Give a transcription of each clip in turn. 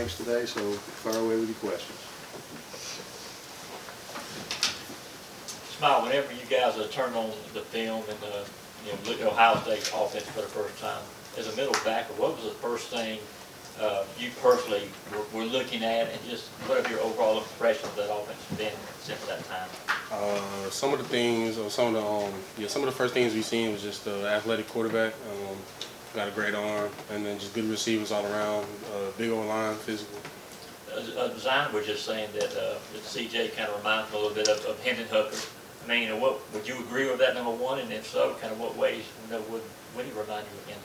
points today, so fire away with your questions. Smael, whenever you guys turned on the film and looked at Ohio State's offense for the first time, as a middle backer, what was the first thing you personally were looking at, and just what have your overall impression of that offense been since that time? Some of the things, or some of the first things we seen was just the athletic quarterback. Got a great arm, and then just good receivers all around. Big old line, physical. Zion was just saying that CJ kind of reminds me a little bit of Hendon Hooker. I mean, what would you agree with that, number one? And if so, kind of what ways would he remind you of Hendon?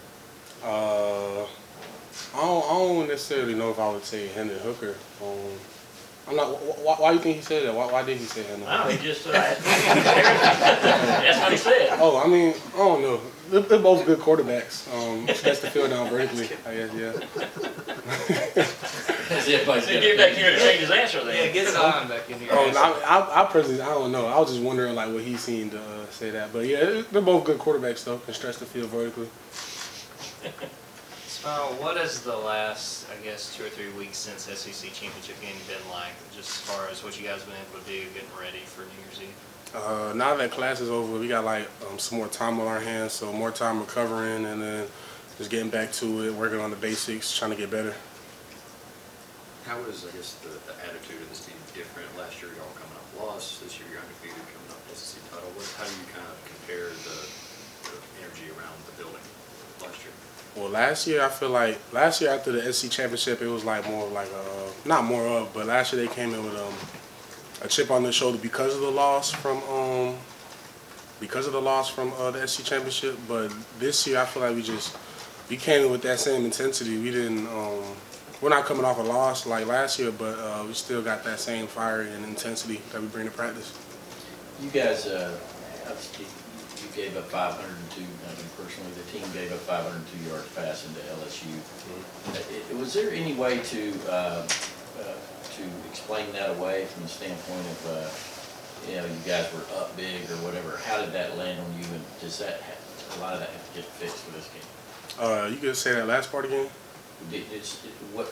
I don't necessarily know if I would say Hendon Hooker. I'm not. Why do you think he said that? Why did he say Hendon Hooker? No, he just that's what he said. Oh, I mean, I don't know. They're both good quarterbacks. Stretch the field down vertically, I guess. Yeah. So get back here and change his answer then. Yeah, get Zion back in here. I personally, I don't know. I was just wondering like what he seen to say that. But yeah, they're both good quarterbacks though. Can stretch the field vertically. Smael, what has the last, I guess, 2 or 3 weeks since SEC championship game been like, just as far as what you guys have been able to do getting ready for New Year's Eve? Now that class is over, we got like some more time on our hands, so more time recovering, and then just getting back to it, working on the basics, trying to get better. How is, I guess, the attitude of this team different? Last year, y'all coming off loss. This year, you're undefeated, coming off SEC title. How do you kind of compare the energy around the building last year? Well, last year, I feel like after the SEC championship, it was like more of like not more of, but last year they came in with a chip on their shoulder because of the loss from the SEC championship. But this year, I feel like we came in with that same intensity. We didn't. We're not coming off a loss like last year, but we still got that same fire and intensity that we bring to practice. You guys, obviously, you gave up 502. I mean, personally, the team gave up 502 yards passing to LSU. Mm-hmm. Was there any way to explain that away from the standpoint of, you guys were up big or whatever? How did that land on you, and does that a lot of that have to get fixed for this game? You could say that last part again.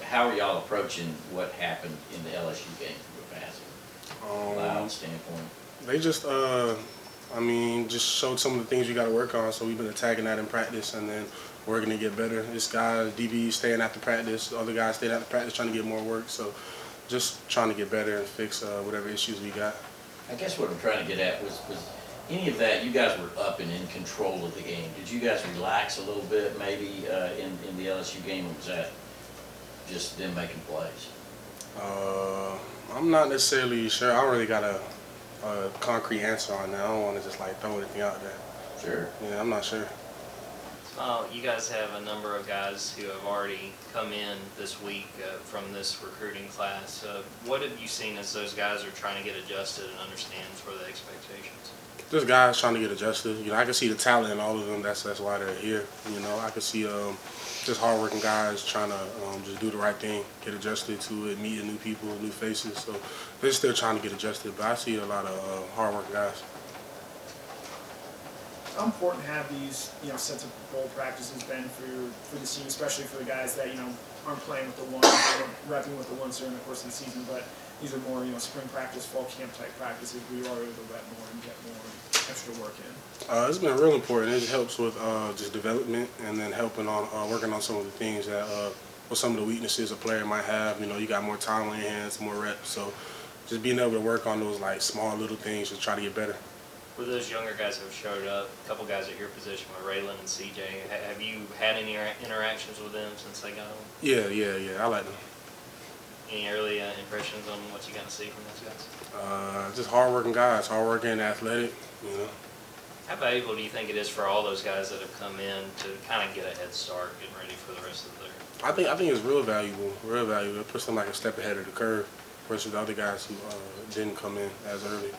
How are y'all approaching what happened in the LSU game from a passing loud standpoint? They just, just showed some of the things you got to work on. So we've been attacking that in practice, and then working to get better. This guy, DB, staying after practice. Other guys staying after practice, trying to get more work. So just trying to get better and fix whatever issues we got. I guess what I'm trying to get at was any of that, you guys were up and in control of the game. Did you guys relax a little bit maybe in the LSU game, or was that just them making plays? I'm not necessarily sure. I don't really got a concrete answer on that. I don't want to just like throw anything out there. Sure. Yeah, I'm not sure. You guys have a number of guys who have already come in this week from this recruiting class. What have you seen as those guys are trying to get adjusted and understand for the expectations? Just guys trying to get adjusted. I can see the talent in all of them. That's why they're here. I can see just hardworking guys trying to just do the right thing, get adjusted to it, meeting new people, new faces. So they're still trying to get adjusted. But I see a lot of hardworking guys. How important have these sets of bowl practices been for the team, especially for the guys that aren't playing with the ones, repping with the ones during the course of the season, but these are more spring practice, fall camp type practices where you are able to rep more and get more extra work in? It's been real important. It helps with just development, and then helping on working on some of the things that or some of the weaknesses a player might have. You got more time on your hands, more reps, so just being able to work on those like small little things to try to get better. For those younger guys who have showed up, a couple guys at your position with Raylan and CJ, have you had any interactions with them since they got home? Yeah. I like them. Any early impressions on what you got to see from those guys? Just hardworking guys, hardworking, athletic. How valuable do you think it is for all those guys that have come in to kind of get a head start, getting ready for the rest of their? I think it's real valuable. Real valuable. It puts them like a step ahead of the curve versus the other guys who didn't come in as early.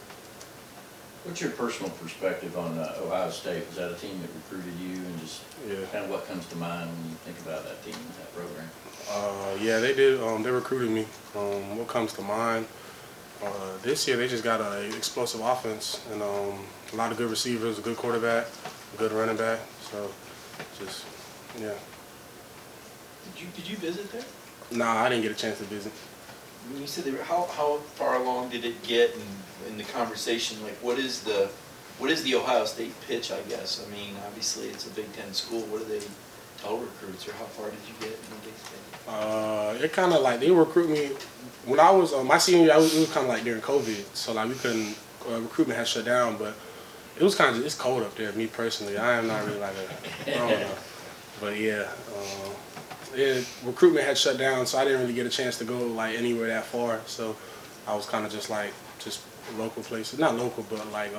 What's your personal perspective on Ohio State? Was that a team that recruited you, and just kind of what comes to mind when you think about that team, that program? Yeah, they did. They recruited me. What comes to mind? This year they just got an explosive offense and a lot of good receivers, a good quarterback, a good running back. So, just yeah. Did you visit there? Nah, I didn't get a chance to visit. When you said they were, how far along did it get in the conversation? Like, what is the Ohio State pitch, I guess? I mean, obviously, it's a Big Ten school. What do they tell recruits, or how far did you get in the Big Ten? It kind of like, they recruit me, when I was, my senior year, it was kind of like during COVID, so like we couldn't, recruitment had shut down, but it was kind of, it's cold up there, me personally. I am not really like I don't know. But yeah, recruitment had shut down, so I didn't really get a chance to go like anywhere that far, so I was kind of just local places, not local, but like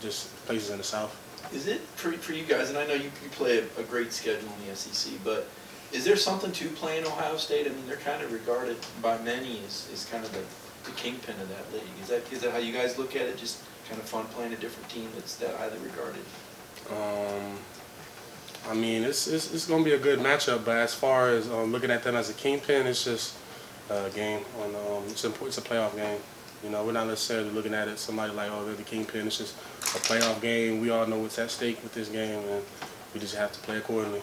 just places in the South. Is it for you guys, and I know you play a great schedule in the SEC, but is there something to playing Ohio State? I mean, they're kind of regarded by many as kind of the kingpin of that league. Is that how you guys look at it? Just kind of fun playing a different team that's that highly regarded? I mean, it's going to be a good matchup, but as far as looking at them as a kingpin, it's just a game. It's a playoff game. You know, we're not necessarily looking at it somebody like, oh, they're the kingpin. It's just a playoff game. We all know what's at stake with this game, and we just have to play accordingly.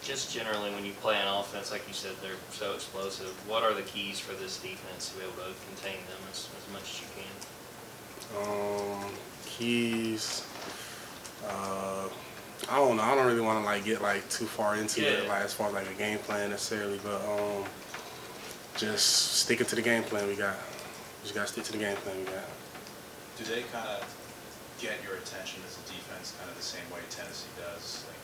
Just generally, when you play an offense, like you said, they're so explosive. What are the keys for this defense to be able to contain them as much as you can? Keys. I don't know. I don't really want to like get like too far into it, like as far as like a game plan necessarily, but just sticking to the game plan we got. Just gotta stick to the game plan we got. Do they kind of get your attention as a defense kind of the same way Tennessee does? Like,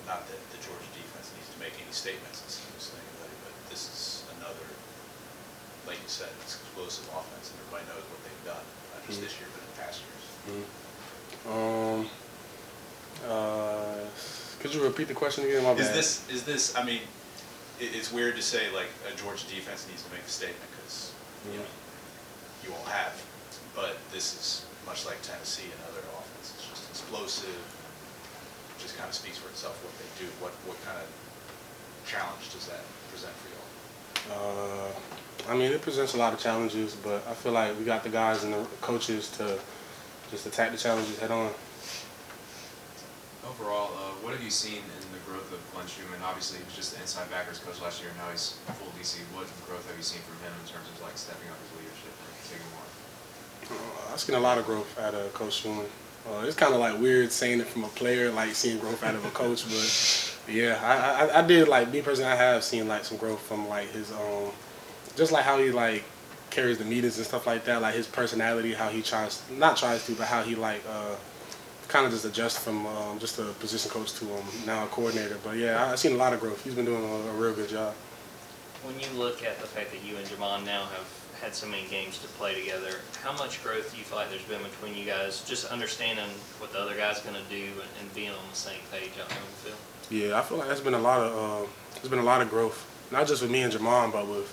not that the Georgia defense needs to make any statements and seems to anybody, but this is another, like you said, it's explosive offense, and everybody knows what they've done, not just this year, but in past years. Could you repeat the question again? My bad. Is this? I mean, it's weird to say like a Georgia defense needs to make a statement because you know, you all have, but this is much like Tennessee and other offenses, just explosive. Just kind of speaks for itself what they do. What kind of challenge does that present for you all? I mean, it presents a lot of challenges, but I feel like we got the guys and the coaches to just attack the challenges head on. Overall, what have you seen in the growth of Glenn Schumann? Obviously, he was just the inside backers coach last year, and now he's full DC. What growth have you seen from him in terms of like stepping up his leadership and taking more? I've seen a lot of growth out of Coach Schumann. It's kind of like weird saying it from a player, like seeing growth out of a coach, but yeah, I did, like, me personally, I have seen like some growth from like his just like how he like carries the meetings and stuff like that, like his personality, how he but how he like kind of just adjust from just a position coach to now a coordinator. But yeah, I've seen a lot of growth. He's been doing a real good job. When you look at the fact that you and Jamon now have had so many games to play together, how much growth do you feel like there's been between you guys, just understanding what the other guy's going to do and being on the same page out there on the field? Yeah, I feel like there's been a lot of growth, not just with me and Jamon, but with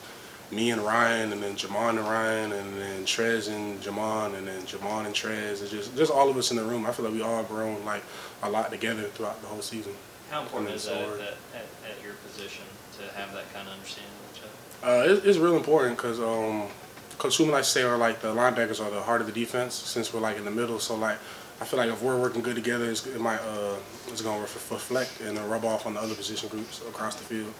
me and Ryan, and then Jamon and Ryan, and then Trez and Jamon, and then Jamon and Trez. It's just all of us in the room. I feel like we all grown like a lot together throughout the whole season. How important is that at your position to have that kind of understanding of each other? It's real important because Coach Schumann likes to say, are like the linebackers are the heart of the defense, since we're like in the middle. So like I feel like if we're working good together, it's going to reflect and rub off on the other position groups across the field.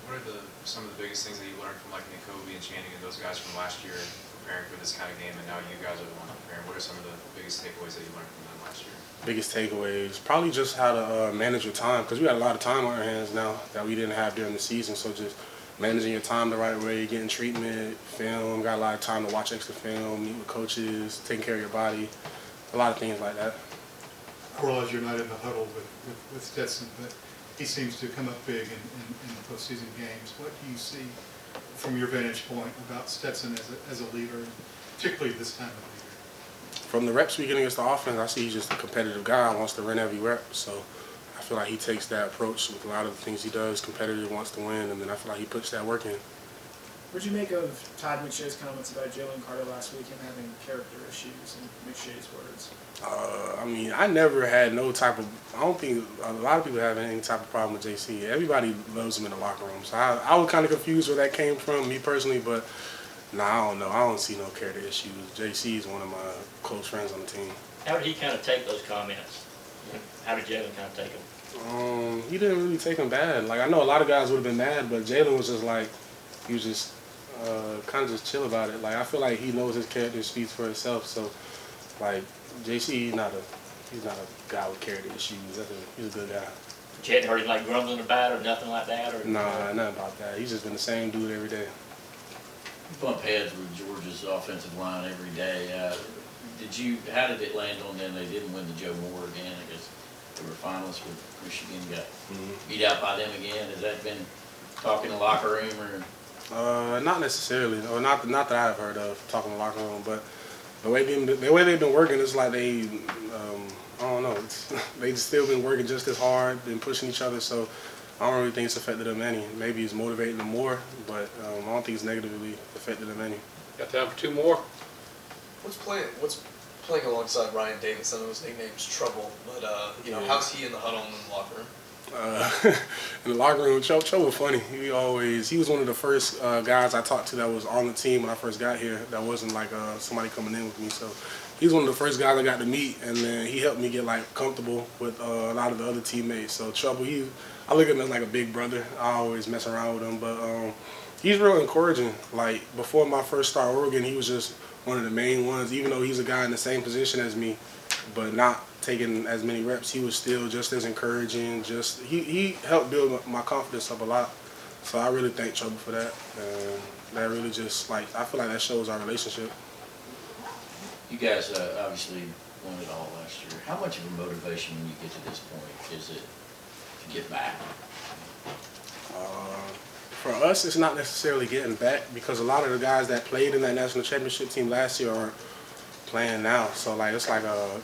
What are some of the biggest things that you learned from like N'Kobe and Channing and those guys from last year preparing for this kind of game, and now you guys are the one preparing? What are some of the biggest takeaways that you learned from them last year? Biggest takeaways, probably just how to manage your time, because we got a lot of time on our hands now that we didn't have during the season. So just managing your time the right way, getting treatment, film, got a lot of time to watch extra film, meet with coaches, taking care of your body, a lot of things like that. I realize you're not in the huddle with Stetson, but he seems to come up big in the postseason games. What do you see from your vantage point about Stetson as a leader, particularly this time of the year? From the reps we get against the offense, I see he's just a competitive guy, wants to win every rep. So I feel like he takes that approach with a lot of the things he does, competitive, wants to win, and then I feel like he puts that work in. What did you make of Todd McShay's comments about Jalen Carter last week and having character issues, in McShay's words? I mean, I never had no type of, I don't think a lot of people have any type of problem with JC. Everybody loves him in the locker room. So I was kind of confused where that came from, me personally, but I don't know. I don't see no character issues. JC is one of my close friends on the team. How did he kind of take those comments? How did Jalen kind of take them? He didn't really take them bad. Like, I know a lot of guys would have been mad, but Jalen was just like, he was just kind of just chill about it. Like I feel like he knows his character speaks for itself. So like JC, he's not a guy with character issues. He's a good guy. You hadn't heard him like grumbling about it or nothing like that, or? Nah, nothing about that. He's just been the same dude every day. You bump heads with Georgia's offensive line every day. How did it land on them? They didn't win the Joe Moore again. I guess they were finalists with Michigan, got beat out by them again. Has that been talk in the locker room or? Not necessarily, or not that I've heard of talking in the locker room, but the way they've been working is like they, I don't know, they've still been working just as hard, been pushing each other. So I don't really think it's affected them any. Maybe it's motivating them more, but I don't think it's negatively affected them any. Got time for two more? What's playing alongside Ryan Davis? I know his nickname's Trouble, but how's he in the huddle and in the locker room? In the locker room, Cho was funny. He was one of the first guys I talked to that was on the team when I first got here. That wasn't like somebody coming in with me. So he's one of the first guys I got to meet, and then he helped me get like comfortable with a lot of the other teammates. So Trouble, I look at him as like a big brother. I always mess around with him, but he's real encouraging. Like before my first start at Oregon, he was just one of the main ones. Even though he's a guy in the same position as me, but not taking as many reps, he was still just as encouraging. He helped build my confidence up a lot. So I really thank Trouble for that. And that really just I feel like that shows our relationship. You guys obviously won it all last year. How much of a motivation when you get to this point is it to get back? For us, it's not necessarily getting back because a lot of the guys that played in that national championship team last year are playing now. So it's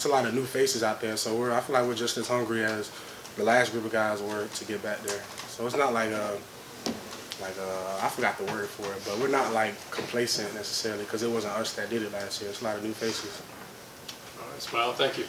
a lot of new faces out there. So I feel like we're just as hungry as the last group of guys were to get back there. So it's not I forgot the word for it, but we're not like complacent necessarily because it wasn't us that did it last year. It's a lot of new faces. All right, Smael, thank you.